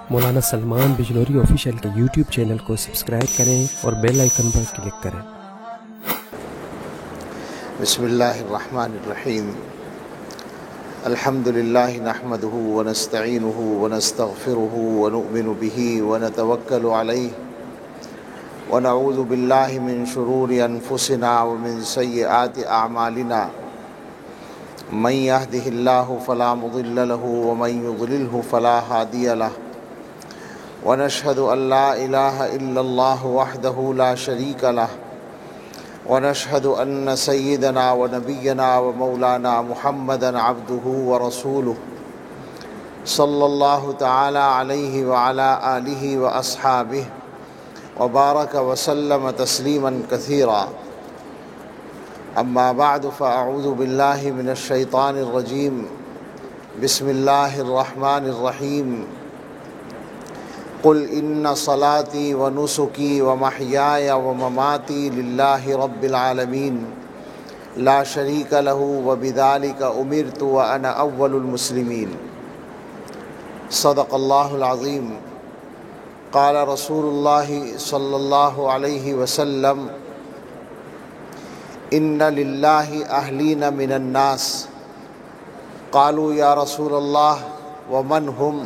مولانا Salman Bijnori official کے YouTube channel کو subscribe کریں اور بیل آئیکن پر کلک کریں۔ بسم اللہ الرحمن الرحیم۔ الحمد للہ نحمده ونستعینه ونستغفره ونؤمن به ونتوکل علیہ ونعوذ باللہ من شرور انفسنا ومن سیئات اعمالنا من يهده الله فلا مضل له ومن يضلله فلا هادي له ونشهد أن لا إله إلا الله وحده لا شريك له ونشهد أن سيدنا ونبينا ومولانا محمدا عبده ورسوله صلى الله تعالى عليه وعلى آله وأصحابه وبارك وسلم تسليما كثيرا، أما بعد فأعوذ بالله من الشيطان الرجيم، بسم الله الرحمن الرحيم، قل إن صلاتي ونسكي ومحياي ومماتي لله رب العالمين لا شريك له وبذلك أمرت وأنا أول المسلمين۔ صدق الله العظيم۔ قال رسول الله صلى الله عليه وسلم إن لله أهلين من الناس، قالوا يا رسول الله ومن هم؟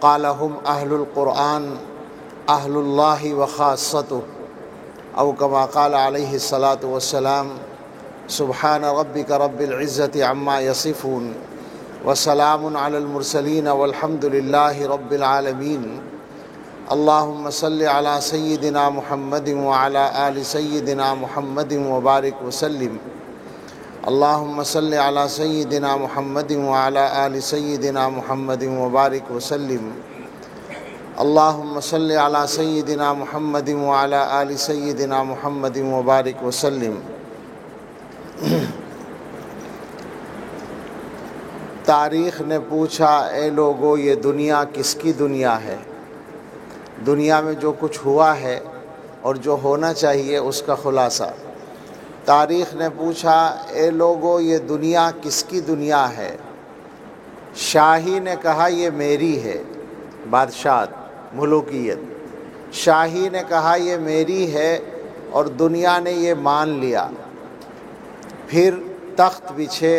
قال هم أهل القرآن أهل الله وخاصته، أو كما قال عليه الصلاة والسلام، سبحان ربك رب العزة عما يصفون وسلام على المرسلين والحمد لله رب العالمين۔ اللهم صل على سيدنا محمد وعلى آل سيدنا محمد وبارك وسلم۔ اللهم صل على سيدنا محمد وعلى آل سيدنا محمد وبارك وسلم۔ اللهم صل على سيدنا محمد وعلى آل سيدنا محمد وبارك وسلم۔ تاریخ نے پوچھا، اے لوگو یہ دنیا کس کی دنیا ہے؟ دنیا میں جو کچھ ہوا ہے اور جو ہونا چاہیے اس کا خلاصہ۔ تاریخ نے پوچھا، اے لوگو یہ دنیا کس کی دنیا ہے؟ شاہی نے کہا یہ میری ہے، بادشاہت، ملوکیت۔ شاہی نے کہا یہ میری ہے اور دنیا نے یہ مان لیا۔ پھر تخت بچھے،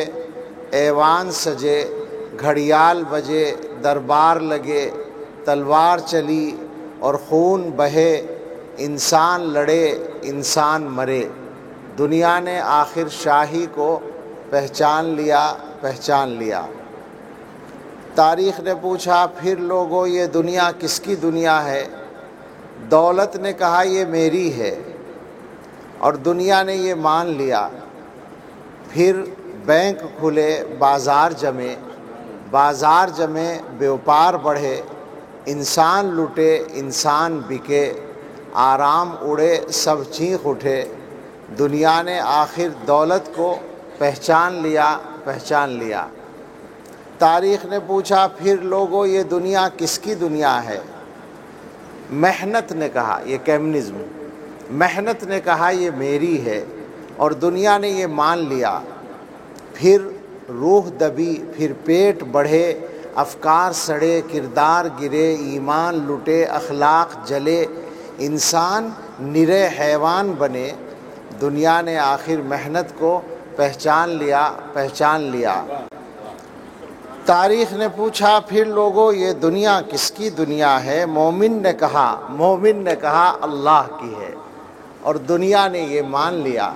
ایوان سجے، گھڑیال بجے، دربار لگے، تلوار چلی اور خون بہے، انسان لڑے، انسان مرے۔ دنیا نے آخر شاہی کو پہچان لیا۔ تاریخ نے پوچھا، پھر لوگو یہ دنیا کس کی دنیا ہے؟ دولت نے کہا یہ میری ہے اور دنیا نے یہ مان لیا۔ پھر بینک کھلے، بازار جمے، بیوپار بڑھے، انسان لٹے، انسان بکے، آرام اڑے، سب چیخ اٹھے۔ دنیا نے آخر دولت کو پہچان لیا۔ تاریخ نے پوچھا، پھر لوگو یہ دنیا کس کی دنیا ہے؟ محنت نے کہا، یہ کمیونزم، محنت نے کہا یہ میری ہے اور دنیا نے یہ مان لیا۔ پھر روح دبی، پھر پیٹ بڑھے، افکار سڑے، کردار گرے، ایمان لٹے، اخلاق جلے، انسان نرے حیوان بنے۔ دنیا نے آخر محنت کو پہچان لیا۔ تاریخ نے پوچھا، پھر لوگو یہ دنیا کس کی دنیا ہے؟ مومن نے کہا اللہ کی ہے اور دنیا نے یہ مان لیا۔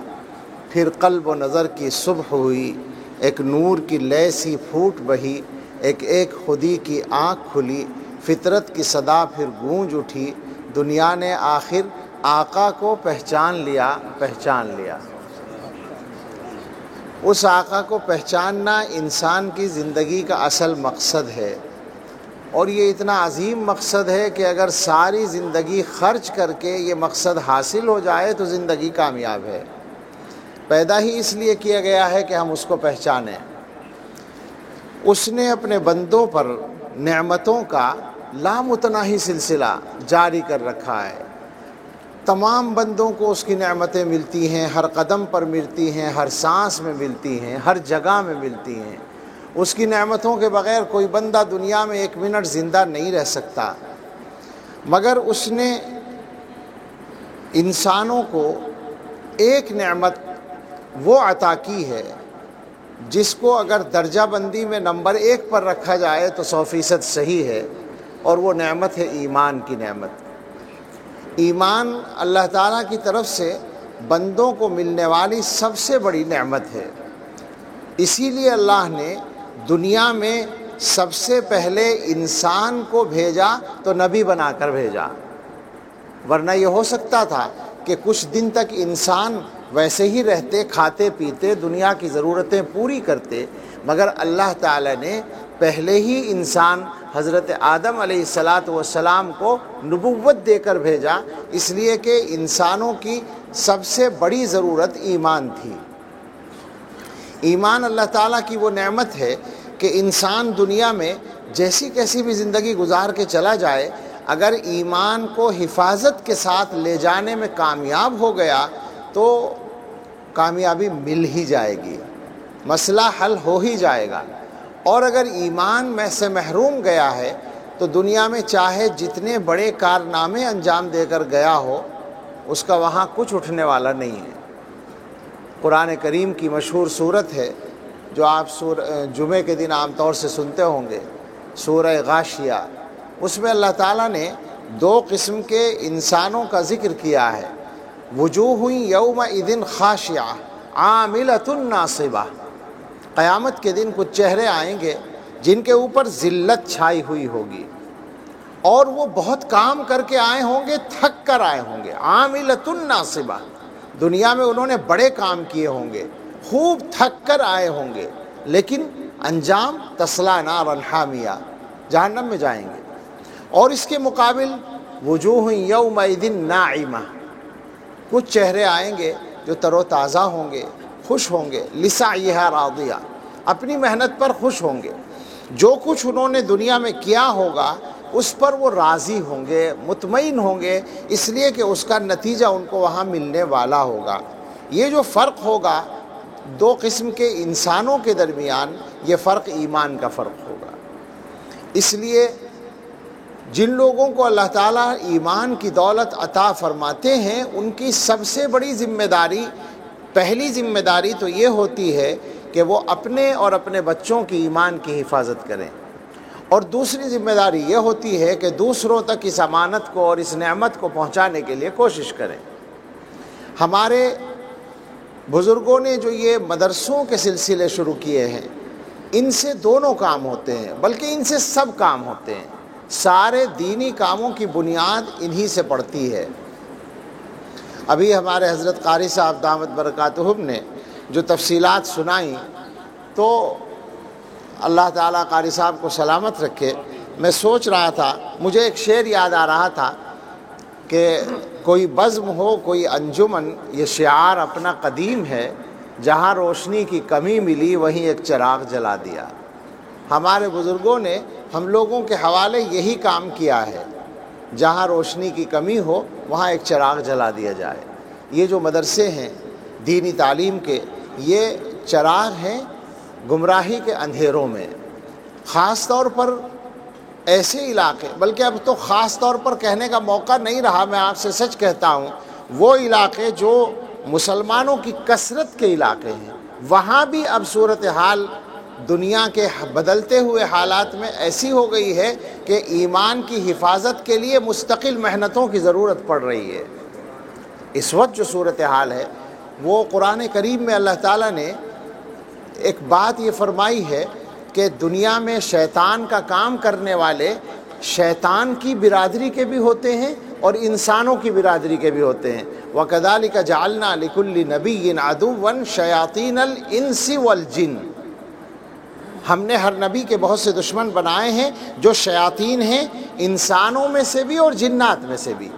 پھر قلب و نظر کی صبح ہوئی، ایک نور کی لے سی پھوٹ بہی، ایک خودی کی آنکھ کھلی، فطرت کی صدا پھر گونج اٹھی۔ دنیا نے آخر آقا کو پہچان لیا۔ اس آقا کو پہچاننا انسان کی زندگی کا اصل مقصد ہے، اور یہ اتنا عظیم مقصد ہے کہ اگر ساری زندگی خرچ کر کے یہ مقصد حاصل ہو جائے تو زندگی کامیاب ہے۔ پیدا ہی اس لیے کیا گیا ہے کہ ہم اس کو پہچانیں۔ اس نے اپنے بندوں پر نعمتوں کا لامتناہی سلسلہ جاری کر رکھا ہے۔ تمام بندوں کو اس کی نعمتیں ملتی ہیں، ہر قدم پر ملتی ہیں، ہر سانس میں ملتی ہیں، ہر جگہ میں ملتی ہیں، اس کی نعمتوں کے بغیر کوئی بندہ دنیا میں 1 منٹ زندہ نہیں رہ سکتا، مگر اس نے انسانوں کو ایک نعمت وہ عطا کی ہے جس کو اگر درجہ بندی میں نمبر 1 پر رکھا جائے تو 100% صحیح ہے، اور وہ نعمت ہے ایمان کی نعمت۔ ایمان اللہ تعالیٰ کی طرف سے بندوں کو ملنے والی سب سے بڑی نعمت ہے، اسی لیے اللہ نے دنیا میں سب سے پہلے انسان کو بھیجا تو نبی بنا کر بھیجا، ورنہ یہ ہو سکتا تھا کہ کچھ دن تک انسان ویسے ہی رہتے، کھاتے پیتے، دنیا کی ضرورتیں پوری کرتے، مگر اللہ تعالی نے پہلے ہی انسان حضرت آدم علیہ السلام کو نبوت دے کر بھیجا، اس لیے کہ انسانوں کی سب سے بڑی ضرورت ایمان تھی۔ ایمان اللہ تعالیٰ کی وہ نعمت ہے کہ انسان دنیا میں جیسی کیسی بھی زندگی گزار کے چلا جائے، اگر ایمان کو حفاظت کے ساتھ لے جانے میں کامیاب ہو گیا تو کامیابی مل ہی جائے گی، مسئلہ حل ہو ہی جائے گا۔ اور اگر ایمان میں سے محروم گیا ہے تو دنیا میں چاہے جتنے بڑے کارنامے انجام دے کر گیا ہو، اس کا وہاں کچھ اٹھنے والا نہیں ہے۔ قرآن کریم کی مشہور صورت ہے جو آپ جمعے کے دن عام طور سے سنتے ہوں گے، سورہ غاشیہ۔ اس میں اللہ تعالیٰ نے 2 قسم کے انسانوں کا ذکر کیا ہے، وجوہ یومئذ خاشعہ عاملۃ ناصبہ۔ قیامت کے دن کچھ چہرے آئیں گے جن کے اوپر ذلت چھائی ہوئی ہوگی، اور وہ بہت کام کر کے آئے ہوں گے، تھک کر آئے ہوں گے، عاملۃ ناصبہ۔ دنیا میں انہوں نے بڑے کام کیے ہوں گے، خوب تھک کر آئے ہوں گے، لیکن انجام تصلیٰ نارا حامیہ، جہنم میں جائیں گے۔ اور اس کے مقابل وجوہ یومئذ ناعمہ، کچھ چہرے آئیں گے جو تر و تازہ ہوں گے، خوش ہوں گے، لسعیہا راضیہ، اپنی محنت پر خوش ہوں گے، جو کچھ انہوں نے دنیا میں کیا ہوگا اس پر وہ راضی ہوں گے، مطمئن ہوں گے، اس لیے کہ اس کا نتیجہ ان کو وہاں ملنے والا ہوگا۔ یہ جو فرق ہوگا 2 قسم کے انسانوں کے درمیان، یہ فرق ایمان کا فرق ہوگا۔ اس لیے جن لوگوں کو اللہ تعالیٰ ایمان کی دولت عطا فرماتے ہیں، ان کی سب سے بڑی ذمہ داری، پہلی ذمہ داری تو یہ ہوتی ہے کہ وہ اپنے اور اپنے بچوں کی ایمان کی حفاظت کریں، اور دوسری ذمہ داری یہ ہوتی ہے کہ دوسروں تک اس امانت کو اور اس نعمت کو پہنچانے کے لیے کوشش کریں۔ ہمارے بزرگوں نے جو یہ مدرسوں کے سلسلے شروع کیے ہیں، ان سے دونوں کام ہوتے ہیں، بلکہ ان سے سب کام ہوتے ہیں۔ سارے دینی کاموں کی بنیاد انہی سے پڑتی ہے۔ ابھی ہمارے حضرت قاری صاحب دامت برکاتہم نے جو تفصیلات سنائیں، تو اللہ تعالیٰ قاری صاحب کو سلامت رکھے، میں سوچ رہا تھا، مجھے ایک شعر یاد آ رہا تھا کہ کوئی بزم ہو کوئی انجمن، یہ شعار اپنا قدیم ہے، جہاں روشنی کی کمی ملی وہیں ایک چراغ جلا دیا۔ ہمارے بزرگوں نے ہم لوگوں کے حوالے یہی کام کیا ہے، جہاں روشنی کی کمی ہو وہاں ایک چراغ جلا دیا جائے۔ یہ جو مدرسے ہیں دینی تعلیم کے، یہ چراغ ہیں گمراہی کے اندھیروں میں، خاص طور پر ایسے علاقے، بلکہ اب تو خاص طور پر کہنے کا موقع نہیں رہا، میں آپ سے سچ کہتا ہوں، وہ علاقے جو مسلمانوں کی کثرت کے علاقے ہیں، وہاں بھی اب صورتحال دنیا کے بدلتے ہوئے حالات میں ایسی ہو گئی ہے کہ ایمان کی حفاظت کے لیے مستقل محنتوں کی ضرورت پڑ رہی ہے۔ اس وقت جو صورتحال ہے وہ قرآن کریم میں اللہ تعالیٰ نے ایک بات یہ فرمائی ہے کہ دنیا میں شیطان کا کام کرنے والے شیطان کی برادری کے بھی ہوتے ہیں اور انسانوں کی برادری کے بھی ہوتے ہیں۔ وَكَذَلِكَ جَعَلْنَا لِكُلِّ نَبِيٍّ عَدُوًّا شَيَاطِينَ الْإِنسِ وَالْجِنِّ، ہم نے ہر نبی کے بہت سے دشمن بنائے ہیں جو شیاطین ہیں، انسانوں میں سے بھی اور جنات میں سے بھی۔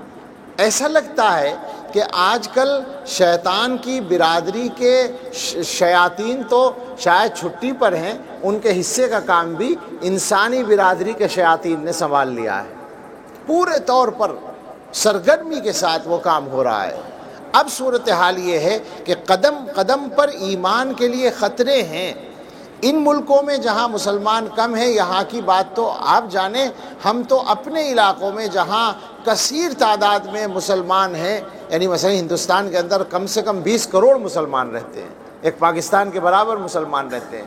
ایسا لگتا ہے کہ آج کل شیطان کی برادری کے شیاطین تو شاید چھٹی پر ہیں، ان کے حصے کا کام بھی انسانی برادری کے شیاطین نے سنبھال لیا ہے، پورے طور پر سرگرمی کے ساتھ وہ کام ہو رہا ہے۔ اب صورتحال یہ ہے کہ قدم قدم پر ایمان کے لیے خطرے ہیں، ان ملکوں میں جہاں مسلمان کم ہیں یہاں کی بات تو آپ جانیں، ہم تو اپنے علاقوں میں جہاں کثیر تعداد میں مسلمان ہیں، یعنی مثلا ہندوستان کے اندر کم سے کم 20 کروڑ مسلمان رہتے ہیں، ایک پاکستان کے برابر مسلمان رہتے ہیں،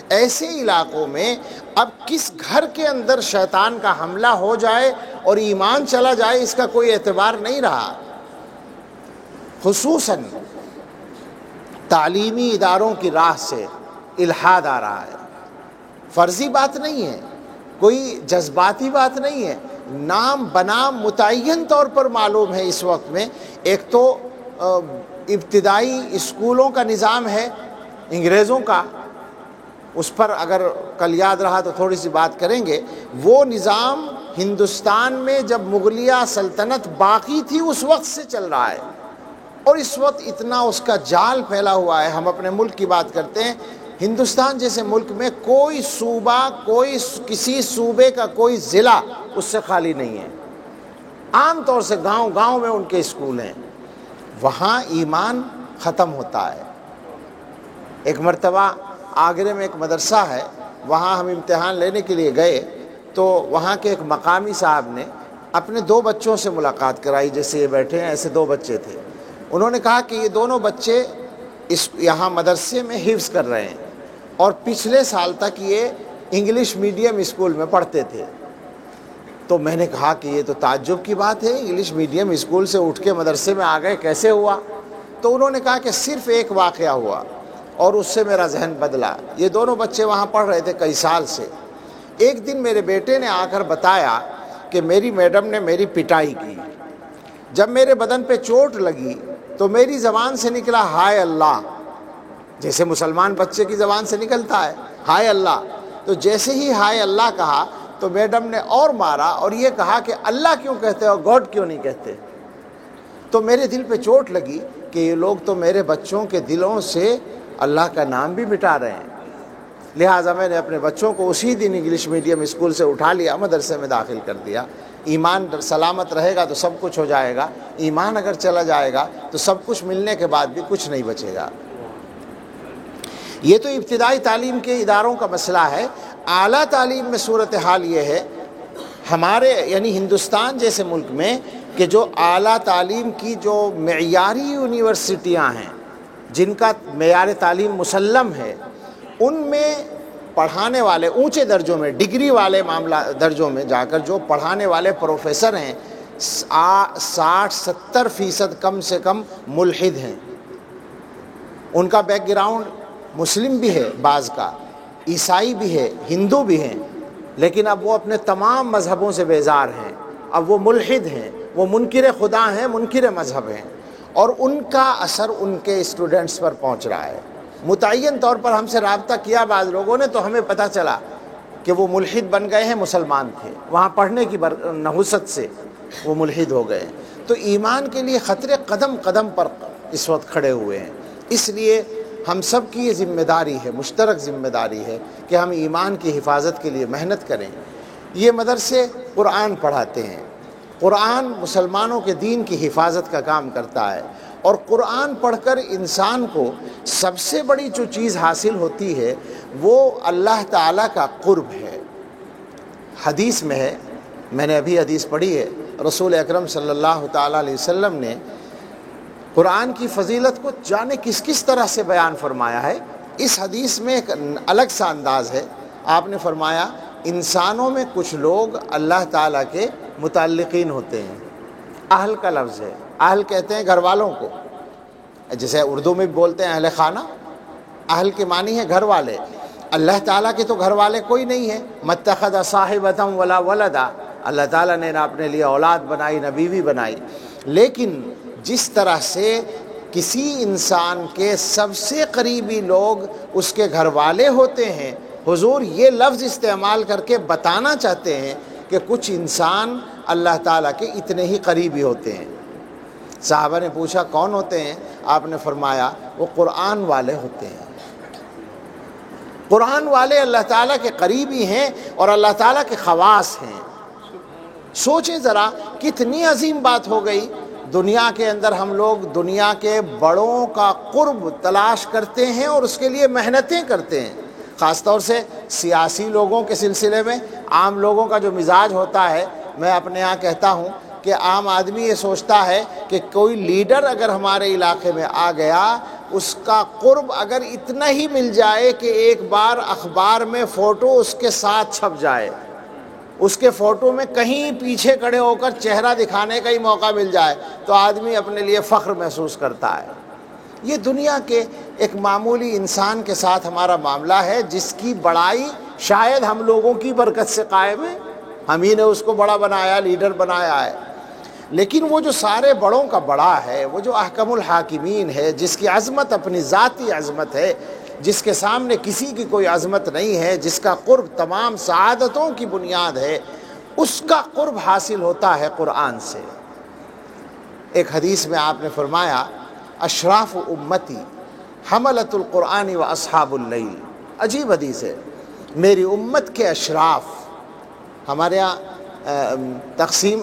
ایسے علاقوں میں اب کس گھر کے اندر شیطان کا حملہ ہو جائے اور ایمان چلا جائے اس کا کوئی اعتبار نہیں رہا۔ خصوصاً تعلیمی اداروں کی راہ سے الحاد آ رہا ہے، فرضی بات نہیں ہے، کوئی جذباتی بات نہیں ہے، نام بنام متعین طور پر معلوم ہے اس وقت میں۔ ایک تو ابتدائی اسکولوں کا نظام ہے انگریزوں کا، اس پر اگر کل یاد رہا تو تھوڑی سی بات کریں گے۔ وہ نظام ہندوستان میں جب مغلیہ سلطنت باقی تھی اس وقت سے چل رہا ہے، اور اس وقت اتنا اس کا جال پھیلا ہوا ہے۔ ہم اپنے ملک کی بات کرتے ہیں، ہندوستان جیسے ملک میں کوئی صوبہ، کسی صوبے کا کوئی ضلع اس سے خالی نہیں ہے، عام طور سے گاؤں گاؤں میں ان کے اسکول ہیں، وہاں ایمان ختم ہوتا ہے۔ ایک مرتبہ آگرے میں ایک مدرسہ ہے، وہاں ہم امتحان لینے کے لیے گئے تو وہاں کے ایک مقامی صاحب نے اپنے 2 بچوں سے ملاقات کرائی، جیسے یہ بیٹھے ہیں ایسے 2 بچے تھے۔ انہوں نے کہا کہ یہ دونوں بچے یہاں مدرسے میں حفظ کر رہے ہیں اور پچھلے سال تک یہ انگلش میڈیم اسکول میں پڑھتے تھے۔ تو میں نے کہا کہ یہ تو تعجب کی بات ہے، انگلش میڈیم اسکول سے اٹھ کے مدرسے میں آ گئے، کیسے ہوا؟ تو انہوں نے کہا کہ صرف ایک واقعہ ہوا اور اس سے میرا ذہن بدلا۔ یہ دونوں بچے وہاں پڑھ رہے تھے کئی سال سے۔ ایک دن میرے بیٹے نے آ کر بتایا کہ میری میڈم نے میری پٹائی کی، جب میرے بدن پہ چوٹ لگی تو میری زبان سے نکلا ہائے اللہ، جیسے مسلمان بچے کی زبان سے نکلتا ہے ہائے اللہ۔ تو جیسے ہی ہائے اللہ کہا تو میڈم نے اور مارا اور یہ کہا کہ اللہ کیوں کہتے ہو، گاڈ کیوں نہیں کہتے؟ تو میرے دل پہ چوٹ لگی کہ یہ لوگ تو میرے بچوں کے دلوں سے اللہ کا نام بھی مٹا رہے ہیں۔ لہٰذا میں نے اپنے بچوں کو اسی دن انگلش میڈیم اسکول سے اٹھا لیا، مدرسے میں داخل کر دیا۔ ایمان سلامت رہے گا تو سب کچھ ہو جائے گا، ایمان اگر چلا جائے گا تو سب کچھ ملنے کے بعد بھی کچھ نہیں بچے گا۔ یہ تو ابتدائی تعلیم کے اداروں کا مسئلہ ہے۔ اعلیٰ تعلیم میں صورتحال یہ ہے ہمارے یعنی ہندوستان جیسے ملک میں کہ جو اعلیٰ تعلیم کی جو معیاری یونیورسٹیاں ہیں جن کا معیار تعلیم مسلم ہے، ان میں پڑھانے والے اونچے درجوں میں ڈگری والے درجوں میں جا کر جو پڑھانے والے پروفیسر ہیں 60-70% کم سے کم ملحد ہیں۔ ان کا بیک گراؤنڈ مسلم بھی ہے، بعض کا عیسائی بھی ہے، ہندو بھی ہیں، لیکن اب وہ اپنے تمام مذہبوں سے بیزار ہیں، اب وہ ملحد ہیں، وہ منکر خدا ہیں، منکر مذہب ہیں، اور ان کا اثر ان کے اسٹوڈنٹس پر پہنچ رہا ہے۔ متعین طور پر ہم سے رابطہ کیا بعض لوگوں نے تو ہمیں پتہ چلا کہ وہ ملحد بن گئے ہیں، مسلمان تھے، وہاں پڑھنے کی نحوست سے وہ ملحد ہو گئے۔ تو ایمان کے لیے خطرے قدم قدم پر اس وقت کھڑے ہوئے ہیں۔ اس لیے ہم سب کی یہ ذمہ داری ہے، مشترک ذمہ داری ہے کہ ہم ایمان کی حفاظت کے لیے محنت کریں۔ یہ مدرسے قرآن پڑھاتے ہیں، قرآن مسلمانوں کے دین کی حفاظت کا کام کرتا ہے، اور قرآن پڑھ کر انسان کو سب سے بڑی جو چیز حاصل ہوتی ہے وہ اللہ تعالیٰ کا قرب ہے۔ حدیث میں ہے، میں نے ابھی حدیث پڑھی ہے، رسول اکرم صلی اللہ تعالیٰ علیہ وسلم نے قرآن کی فضیلت کو جانے کس کس طرح سے بیان فرمایا ہے۔ اس حدیث میں ایک الگ سا انداز ہے۔ آپ نے فرمایا انسانوں میں کچھ لوگ اللہ تعالیٰ کے متعلقین ہوتے ہیں، اہل کا لفظ ہے، اہل کہتے ہیں گھر والوں کو، جیسے اردو میں بولتے ہیں اہل خانہ، اہل کے معنی ہے گھر والے۔ اللہ تعالیٰ کے تو گھر والے کوئی نہیں ہے، متخذ صاحبۃ ولا ولدا، اللہ تعالیٰ نے نہ اپنے لیے اولاد بنائی نہ بیوی بنائی، لیکن جس طرح سے کسی انسان کے سب سے قریبی لوگ اس کے گھر والے ہوتے ہیں، حضور یہ لفظ استعمال کر کے بتانا چاہتے ہیں کہ کچھ انسان اللہ تعالیٰ کے اتنے ہی قریبی ہوتے ہیں۔ صحابہ نے پوچھا کون ہوتے ہیں؟ آپ نے فرمایا وہ قرآن والے ہوتے ہیں۔ قرآن والے اللہ تعالیٰ کے قریبی ہیں اور اللہ تعالیٰ کے خواص ہیں۔ سوچیں ذرا کتنی عظیم بات ہو گئی۔ دنیا کے اندر ہم لوگ دنیا کے بڑوں کا قرب تلاش کرتے ہیں اور اس کے لیے محنتیں کرتے ہیں، خاص طور سے سیاسی لوگوں کے سلسلے میں عام لوگوں کا جو مزاج ہوتا ہے، میں اپنے یہاں کہتا ہوں کہ عام آدمی یہ سوچتا ہے کہ کوئی لیڈر اگر ہمارے علاقے میں آ گیا، اس کا قرب اگر اتنا ہی مل جائے کہ ایک بار اخبار میں فوٹو اس کے ساتھ چھپ جائے، اس کے فوٹو میں کہیں پیچھے کھڑے ہو کر چہرہ دکھانے کا ہی موقع مل جائے، تو آدمی اپنے لیے فخر محسوس کرتا ہے۔ یہ دنیا کے ایک معمولی انسان کے ساتھ ہمارا معاملہ ہے، جس کی بڑائی شاید ہم لوگوں کی برکت سے قائم ہے، ہم ہی نے اس کو بڑا بنایا، لیڈر بنایا ہے، لیکن وہ جو سارے بڑوں کا بڑا ہے، وہ جو احکم الحاکمین ہے، جس کی عظمت اپنی ذاتی عظمت ہے، جس کے سامنے کسی کی کوئی عظمت نہیں ہے، جس کا قرب تمام سعادتوں کی بنیاد ہے، اس کا قرب حاصل ہوتا ہے قرآن سے۔ ایک حدیث میں آپ نے فرمایا اشراف امتی حملۃ القرآن و اصحاب اللیل، عجیب حدیث ہے، میری امت کے اشراف۔ ہمارے یہاں تقسیم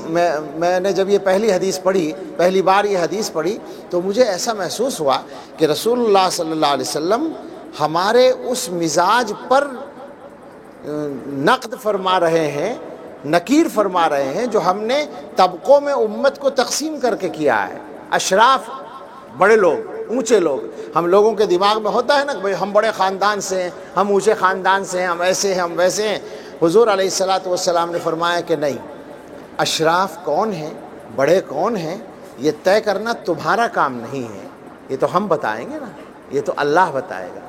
میں نے جب یہ پہلی بار یہ حدیث پڑھی تو مجھے ایسا محسوس ہوا کہ رسول اللہ صلی اللہ علیہ وسلم ہمارے اس مزاج پر نقد فرما رہے ہیں، نکیر فرما رہے ہیں، جو ہم نے طبقوں میں امت کو تقسیم کر کے کیا ہے۔ اشراف بڑے لوگ، اونچے لوگ، ہم لوگوں کے دماغ میں ہوتا ہے نا کہ ہم بڑے خاندان سے ہیں، ہم اونچے خاندان سے ہیں، ہم ایسے ہیں، ہم ویسے ہیں۔ حضور علیہ السلام نے فرمایا کہ نہیں، اشراف کون ہیں، بڑے کون ہیں، یہ طے کرنا تمہارا کام نہیں ہے، یہ تو ہم بتائیں گے نا، یہ تو اللہ بتائے گا،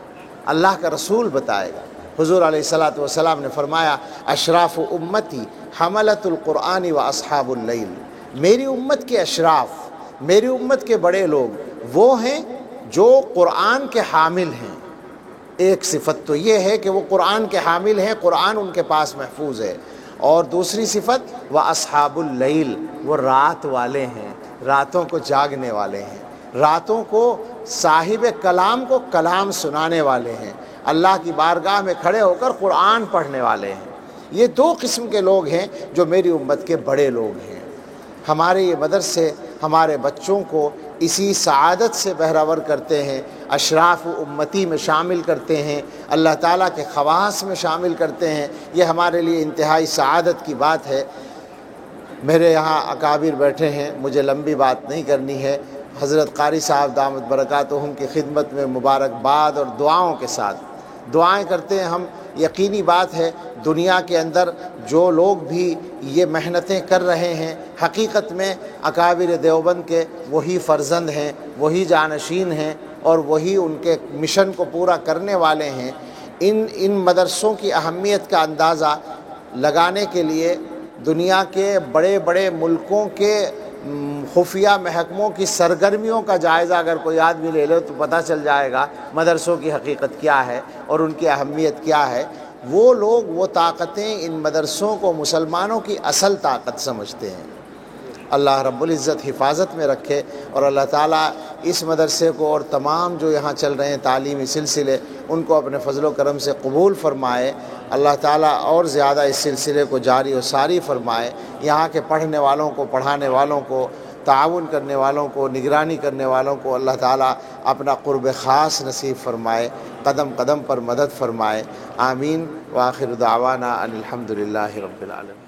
اللہ کا رسول بتائے گا۔ حضور علیہ السلام نے فرمایا اشراف امتی حملۃ القرآن و اصحاب اللیل، میری امت کے اشراف، میری امت کے بڑے لوگ وہ ہیں جو قرآن کے حامل ہیں۔ ایک صفت تو یہ ہے کہ وہ قرآن کے حامل ہیں، قرآن ان کے پاس محفوظ ہے، اور دوسری صفت وہ اصحاب اللیل، وہ رات والے ہیں، راتوں کو جاگنے والے ہیں، راتوں کو صاحب کلام کو کلام سنانے والے ہیں، اللہ کی بارگاہ میں کھڑے ہو کر قرآن پڑھنے والے ہیں۔ یہ دو قسم کے لوگ ہیں جو میری امت کے بڑے لوگ ہیں۔ ہمارے یہ مدرسے ہمارے بچوں کو اسی سعادت سے بہرور کرتے ہیں، اشراف امتی میں شامل کرتے ہیں، اللہ تعالیٰ کے خواص میں شامل کرتے ہیں۔ یہ ہمارے لیے انتہائی سعادت کی بات ہے۔ میرے یہاں اکابر بیٹھے ہیں، مجھے لمبی بات نہیں کرنی ہے۔ حضرت قاری صاحب دامت برکاتہم کی خدمت میں مبارکباد اور دعاؤں کے ساتھ دعائیں کرتے ہیں ہم۔ یقینی بات ہے دنیا کے اندر جو لوگ بھی یہ محنتیں کر رہے ہیں، حقیقت میں اکابر دیوبند کے وہی فرزند ہیں، وہی جانشین ہیں، اور وہی ان کے مشن کو پورا کرنے والے ہیں۔ ان مدرسوں کی اہمیت کا اندازہ لگانے کے لیے دنیا کے بڑے بڑے ملکوں کے خفیہ محکموں کی سرگرمیوں کا جائزہ اگر کوئی آدمی لے لے تو پتہ چل جائے گا مدرسوں کی حقیقت کیا ہے اور ان کی اہمیت کیا ہے۔ وہ لوگ، وہ طاقتیں ان مدرسوں کو مسلمانوں کی اصل طاقت سمجھتے ہیں۔ اللہ رب العزت حفاظت میں رکھے، اور اللہ تعالیٰ اس مدرسے کو اور تمام جو یہاں چل رہے ہیں تعلیمی سلسلے ان کو اپنے فضل و کرم سے قبول فرمائے۔ اللہ تعالیٰ اور زیادہ اس سلسلے کو جاری و ساری فرمائے۔ یہاں کے پڑھنے والوں کو، پڑھانے والوں کو، تعاون کرنے والوں کو، نگرانی کرنے والوں کو اللہ تعالیٰ اپنا قرب خاص نصیب فرمائے، قدم قدم پر مدد فرمائے۔ آمین۔ وآخر دعوانا ان الحمد للہ رب العالمین۔